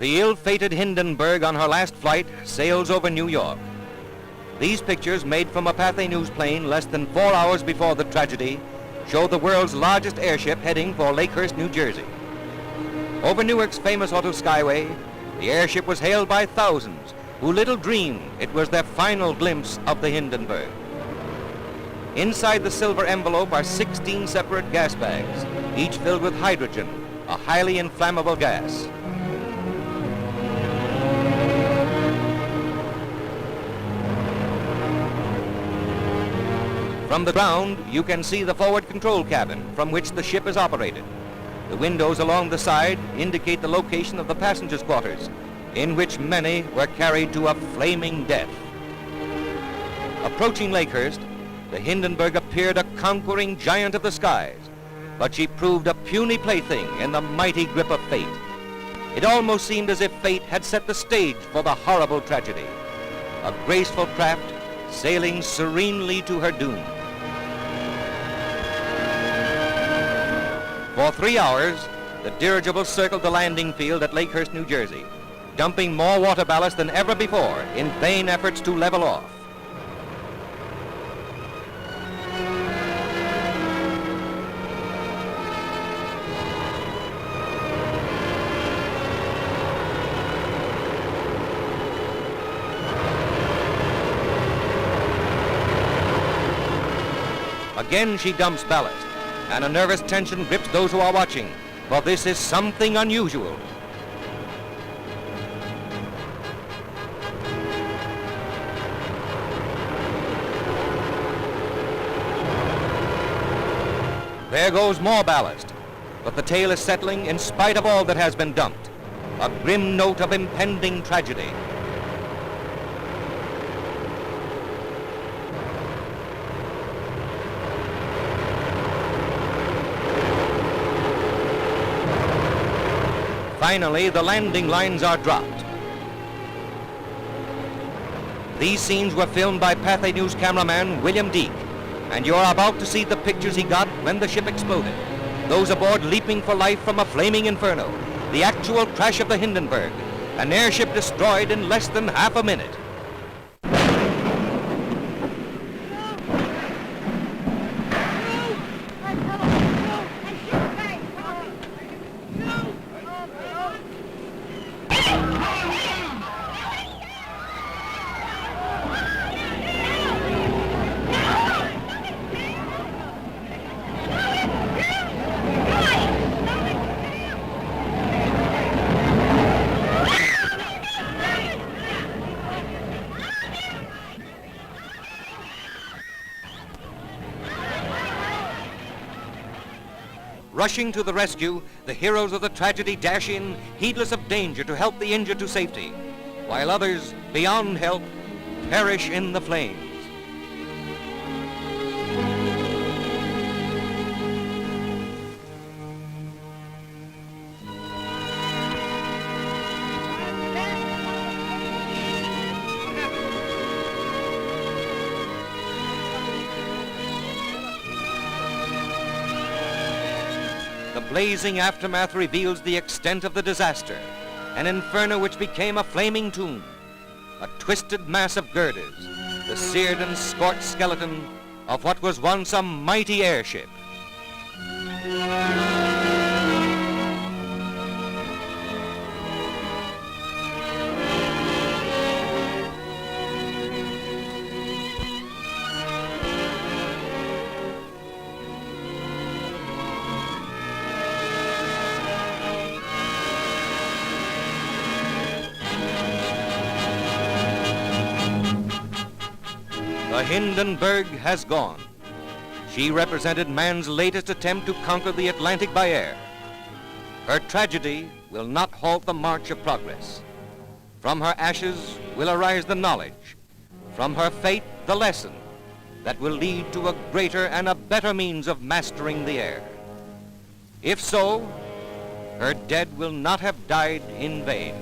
The ill-fated Hindenburg on her last flight sails over New York. These pictures, made from a Pathé news plane less than 4 hours before the tragedy, show the world's largest airship heading for Lakehurst, New Jersey. Over Newark's famous auto skyway, the airship was hailed by thousands who little dreamed it was their final glimpse of the Hindenburg. Inside the silver envelope are 16 separate gas bags, each filled with hydrogen, a highly inflammable gas. From the ground, you can see the forward control cabin from which the ship is operated. The windows along the side indicate the location of the passengers' quarters, in which many were carried to a flaming death. Approaching Lakehurst, the Hindenburg appeared a conquering giant of the skies, but she proved a puny plaything in the mighty grip of fate. It almost seemed as if fate had set the stage for the horrible tragedy. A graceful craft sailing serenely to her doom. For 3 hours, the dirigible circled the landing field at Lakehurst, New Jersey, dumping more water ballast than ever before in vain efforts to level off. Again she dumps ballast, and a nervous tension grips those who are watching, for this is something unusual. There goes more ballast, but the tail is settling in spite of all that has been dumped. A grim note of impending tragedy. Finally, the landing lines are dropped. These scenes were filmed by Pathé News cameraman William Deek, and you're about to see the pictures he got when the ship exploded. Those aboard leaping for life from a flaming inferno. The actual crash of the Hindenburg, an airship destroyed in less than half a minute. Rushing to the rescue, the heroes of the tragedy dash in, heedless of danger, to help the injured to safety, while others, beyond help, perish in the flames. The blazing aftermath reveals the extent of the disaster, an inferno which became a flaming tomb, a twisted mass of girders, the seared and scorched skeleton of what was once a mighty airship. The Hindenburg has gone. She represented man's latest attempt to conquer the Atlantic by air. Her tragedy will not halt the march of progress. From her ashes will arise the knowledge, from her fate the lesson that will lead to a greater and a better means of mastering the air. If so, her dead will not have died in vain.